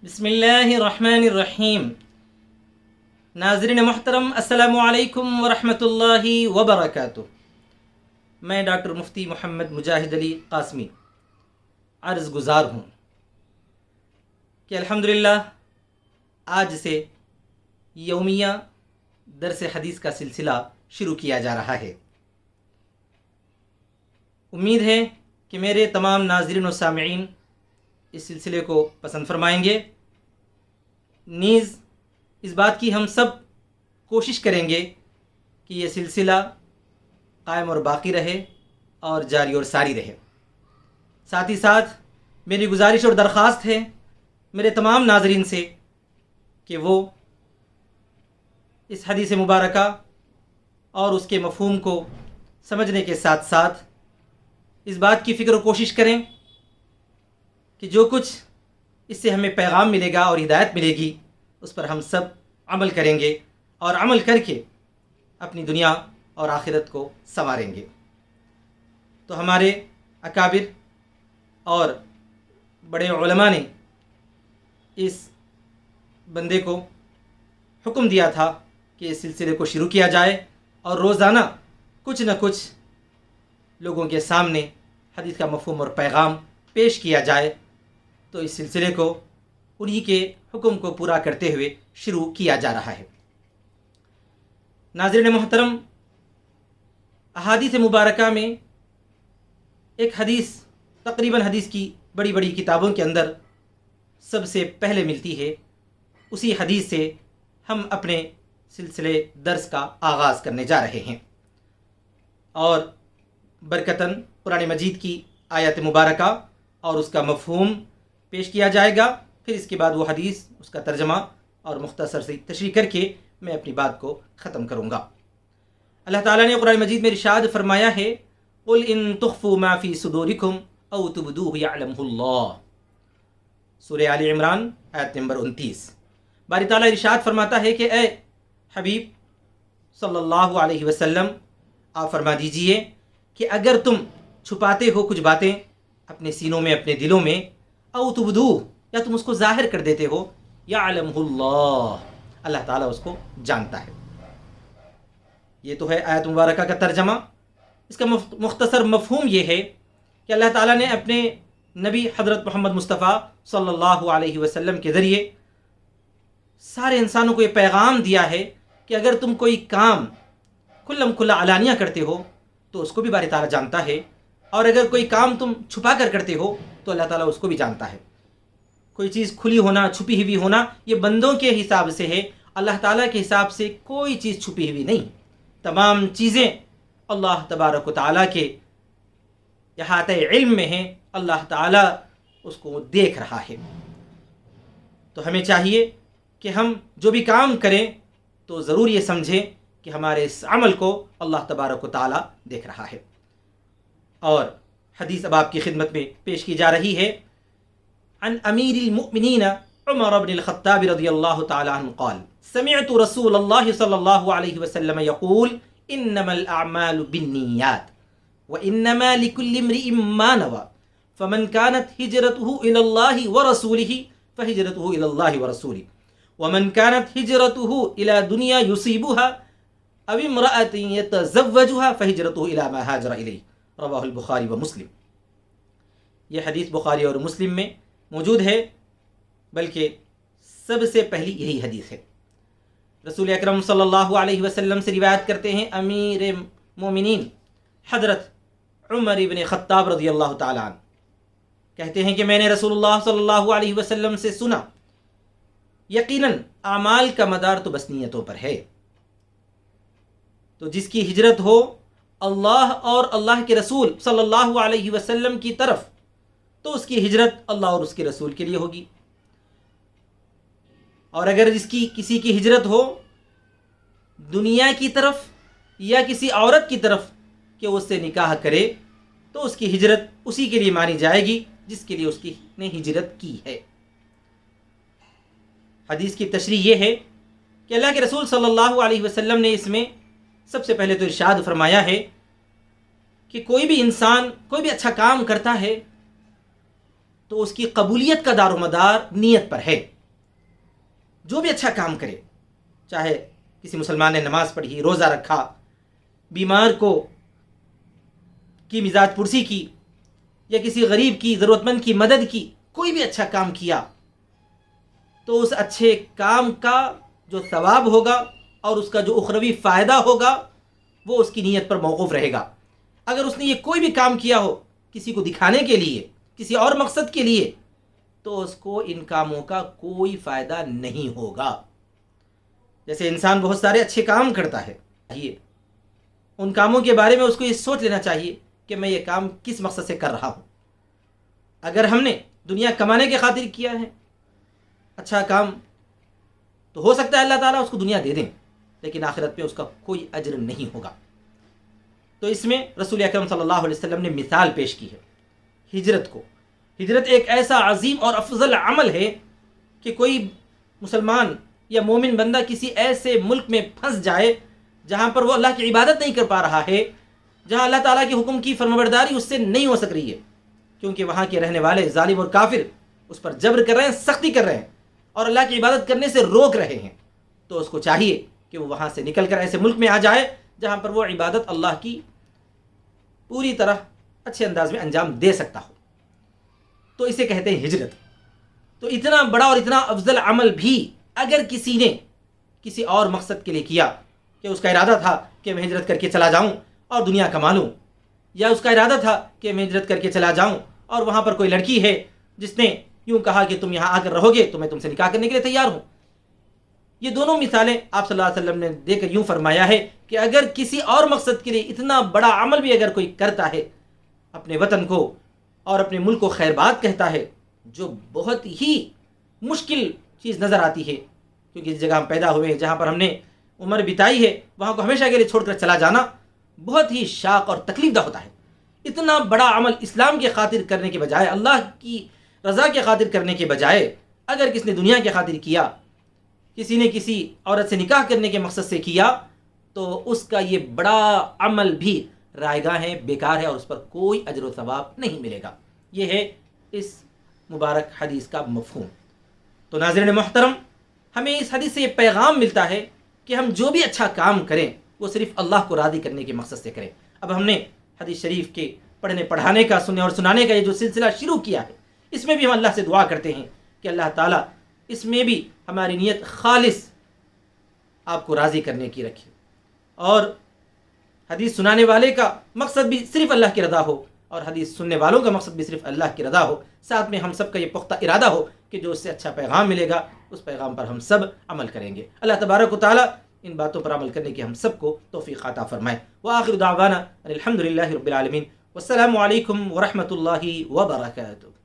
بسم اللہ الرحمن الرحیم۔ ناظرین محترم، السلام علیکم ورحمۃ اللہ وبرکاتہ۔ میں ڈاکٹر مفتی محمد مجاہد علی قاسمی عرض گزار ہوں کہ الحمدللہ آج سے یومیہ درس حدیث کا سلسلہ شروع کیا جا رہا ہے۔ امید ہے کہ میرے تمام ناظرین و سامعین اس سلسلے کو پسند فرمائیں گے۔ نیز اس بات کی ہم سب کوشش کریں گے کہ یہ سلسلہ قائم اور باقی رہے اور جاری اور ساری رہے۔ ساتھ ہی ساتھ میری گزارش اور درخواست ہے میرے تمام ناظرین سے کہ وہ اس حدیث مبارکہ اور اس کے مفہوم کو سمجھنے کے ساتھ ساتھ اس بات کی فکر و کوشش کریں کہ جو کچھ اس سے ہمیں پیغام ملے گا اور ہدایت ملے گی اس پر ہم سب عمل کریں گے اور عمل کر کے اپنی دنیا اور آخرت کو سنواریں گے۔ تو ہمارے اکابر اور بڑے علماء نے اس بندے کو حکم دیا تھا کہ اس سلسلے کو شروع کیا جائے اور روزانہ کچھ نہ کچھ لوگوں کے سامنے حدیث کا مفہوم اور پیغام پیش کیا جائے، تو اس سلسلے کو انہی کے حکم کو پورا کرتے ہوئے شروع کیا جا رہا ہے۔ ناظرین محترم، احادیث مبارکہ میں ایک حدیث تقریباً حدیث کی بڑی بڑی کتابوں کے اندر سب سے پہلے ملتی ہے۔ اسی حدیث سے ہم اپنے سلسلے درس کا آغاز کرنے جا رہے ہیں اور برکتاً قرآن مجید کی آیت مبارکہ اور اس کا مفہوم پیش کیا جائے گا، پھر اس کے بعد وہ حدیث، اس کا ترجمہ اور مختصر سی تشریح کر کے میں اپنی بات کو ختم کروں گا۔ اللہ تعالیٰ نے قرآن مجید میں ارشاد فرمایا ہے، قُلْ إِن تُخْفُوا مَا فِي صُدُورِكُمْ أَوْ تُبْدُوهُ يَعْلَمْهُ اللَّهُ۔ سورہ آل عمران آیت نمبر 29۔ باری تعالیٰ ارشاد فرماتا ہے کہ اے حبیب صلی اللہ علیہ وسلم، آپ فرما دیجئے کہ اگر تم چھپاتے ہو کچھ باتیں اپنے سینوں میں، اپنے دلوں میں، او تبدوہ، یا تم اس کو ظاہر کر دیتے ہو، یعلمہ اللہ، اللہ تعالیٰ اس کو جانتا ہے۔ یہ تو ہے آیت مبارکہ کا ترجمہ۔ اس کا مختصر مفہوم یہ ہے کہ اللہ تعالیٰ نے اپنے نبی حضرت محمد مصطفیٰ صلی اللہ علیہ وسلم کے ذریعے سارے انسانوں کو یہ پیغام دیا ہے کہ اگر تم کوئی کام کھلم کھلا علانیہ کرتے ہو تو اس کو بھی باری تعالیٰ جانتا ہے، اور اگر کوئی کام تم چھپا کر کرتے ہو تو اللہ تعالیٰ اس کو بھی جانتا ہے۔ کوئی چیز کھلی ہونا، چھپی ہوئی ہونا، یہ بندوں کے حساب سے ہے، اللہ تعالیٰ کے حساب سے کوئی چیز چھپی ہوئی نہیں۔ تمام چیزیں اللہ تبارک و تعالیٰ کے احاطہ علم میں ہیں، اللہ تعالیٰ اس کو دیکھ رہا ہے۔ تو ہمیں چاہیے کہ ہم جو بھی کام کریں تو ضرور یہ سمجھیں کہ ہمارے اس عمل کو اللہ تبارک و تعالیٰ دیکھ رہا ہے۔ اور حدیث اب آپ کی خدمت میں پیش کی جا رہی ہے۔ عن امیر المؤمنین عمر بن الخطاب رضی اللہ تعالی عنہ قال سمعت رسول اللہ صلی اللہ علیہ وسلم یقول انما الاعمال بالنیات وانما لكل امرئ ما نوى فمن كانت هجرته الى الله ورسوله فهجرته الى الله ورسوله ومن كانت هجرته الى دنيا يصيبها او امرأة يتزوجها فهجرته الى ما هاجر اليه رواہ البخاری و مسلم۔ یہ حدیث بخاری اور مسلم میں موجود ہے، بلکہ سب سے پہلی یہی حدیث ہے۔ رسول اکرم صلی اللہ علیہ وسلم سے روایت کرتے ہیں امیر مومنین حضرت عمر بن خطاب رضی اللہ تعالیٰ عنہ کہتے ہیں کہ میں نے رسول اللہ صلی اللہ علیہ وسلم سے سنا، یقیناً اعمال کا مدار تو بس نیتوں پر ہے، تو جس کی ہجرت ہو اللہ اور اللہ کے رسول صلی اللہ علیہ وسلم کی طرف تو اس کی ہجرت اللہ اور اس کے رسول کے لیے ہوگی، اور اگر کسی کی ہجرت ہو دنیا کی طرف یا کسی عورت کی طرف کہ اس سے نکاح کرے تو اس کی ہجرت اسی کے لیے مانی جائے گی جس کے لیے اس کی نے ہجرت کی ہے۔ حدیث کی تشریح یہ ہے کہ اللہ کے رسول صلی اللہ علیہ وسلم نے اس میں سب سے پہلے تو ارشاد فرمایا ہے کہ کوئی بھی انسان کوئی بھی اچھا کام کرتا ہے تو اس کی قبولیت کا دار و مدار نیت پر ہے، جو بھی اچھا کام کرے، چاہے کسی مسلمان نے نماز پڑھی، روزہ رکھا، بیمار کی مزاج پرسی کی، یا کسی غریب کی، ضرورت مند کی مدد کی، کوئی بھی اچھا کام کیا تو اس اچھے کام کا جو ثواب ہوگا اور اس کا جو اخروی فائدہ ہوگا وہ اس کی نیت پر موقوف رہے گا۔ اگر اس نے یہ کوئی بھی کام کیا ہو کسی کو دکھانے کے لیے، کسی اور مقصد کے لیے، تو اس کو ان کاموں کا کوئی فائدہ نہیں ہوگا۔ جیسے انسان بہت سارے اچھے کام کرتا ہے، ان کاموں کے بارے میں اس کو یہ سوچ لینا چاہیے کہ میں یہ کام کس مقصد سے کر رہا ہوں۔ اگر ہم نے دنیا کمانے کے خاطر کیا ہے اچھا کام، تو ہو سکتا ہے اللہ تعالیٰ اس کو دنیا دے دیں، لیکن آخرت میں اس کا کوئی اجر نہیں ہوگا۔ تو اس میں رسول اکرم صلی اللہ علیہ وسلم نے مثال پیش کی ہے ہجرت کو۔ ہجرت ایک ایسا عظیم اور افضل عمل ہے کہ کوئی مسلمان یا مومن بندہ کسی ایسے ملک میں پھنس جائے جہاں پر وہ اللہ کی عبادت نہیں کر پا رہا ہے، جہاں اللہ تعالیٰ کے حکم کی فرمانبرداری اس سے نہیں ہو سک رہی ہے، کیونکہ وہاں کے رہنے والے ظالم اور کافر اس پر جبر کر رہے ہیں، سختی کر رہے ہیں اور اللہ کی عبادت کرنے سے روک رہے ہیں، تو اس کو چاہیے کہ وہ وہاں سے نکل کر ایسے ملک میں آ جائے جہاں پر وہ عبادت اللہ کی پوری طرح اچھے انداز میں انجام دے سکتا ہو، تو اسے کہتے ہیں ہجرت۔ تو اتنا بڑا اور اتنا افضل عمل بھی اگر کسی نے کسی اور مقصد کے لیے کیا، کہ اس کا ارادہ تھا کہ میں ہجرت کر کے چلا جاؤں اور دنیا کما لوں، یا اس کا ارادہ تھا کہ میں ہجرت کر کے چلا جاؤں اور وہاں پر کوئی لڑکی ہے جس نے یوں کہا کہ تم یہاں آ کر رہو گے تو میں تم سے نکاح کرنے کے لیے تیار ہوں، یہ دونوں مثالیں آپ صلی اللہ علیہ وسلم نے دے کر یوں فرمایا ہے کہ اگر کسی اور مقصد کے لیے اتنا بڑا عمل بھی اگر کوئی کرتا ہے، اپنے وطن کو اور اپنے ملک کو خیر بات کہتا ہے، جو بہت ہی مشکل چیز نظر آتی ہے، کیونکہ جس جگہ ہم پیدا ہوئے ہیں، جہاں پر ہم نے عمر بتائی ہے، وہاں کو ہمیشہ کے لیے چھوڑ کر چلا جانا بہت ہی شاق اور تکلیف دہ ہوتا ہے۔ اتنا بڑا عمل اسلام کے خاطر کرنے کے بجائے، اللہ کی رضا کے خاطر کرنے کے بجائے، اگر کس نے دنیا کے خاطر کیا، کسی نے کسی عورت سے نکاح کرنے کے مقصد سے کیا، تو اس کا یہ بڑا عمل بھی رائے گاہ ہے، بیکار ہے، اور اس پر کوئی اجر و ثواب نہیں ملے گا۔ یہ ہے اس مبارک حدیث کا مفہوم۔ تو ناظرین محترم، ہمیں اس حدیث سے یہ پیغام ملتا ہے کہ ہم جو بھی اچھا کام کریں وہ صرف اللہ کو راضی کرنے کے مقصد سے کریں۔ اب ہم نے حدیث شریف کے پڑھنے پڑھانے کا، سننے اور سنانے کا یہ جو سلسلہ شروع کیا ہے، اس میں بھی ہم اللہ سے دعا کرتے ہیں کہ اللہ تعالیٰ اس میں بھی ہماری نیت خالص آپ کو راضی کرنے کی رکھے، اور حدیث سنانے والے کا مقصد بھی صرف اللہ کی رضا ہو، اور حدیث سننے والوں کا مقصد بھی صرف اللہ کی رضا ہو، ساتھ میں ہم سب کا یہ پختہ ارادہ ہو کہ جو اس سے اچھا پیغام ملے گا اس پیغام پر ہم سب عمل کریں گے۔ اللہ تبارک و تعالیٰ ان باتوں پر عمل کرنے کی ہم سب کو توفیق عطا فرمائے۔ وآخر دعوانا الحمد للہ رب العالمین، والسلام علیکم ورحمۃ اللہ وبرکاتہ۔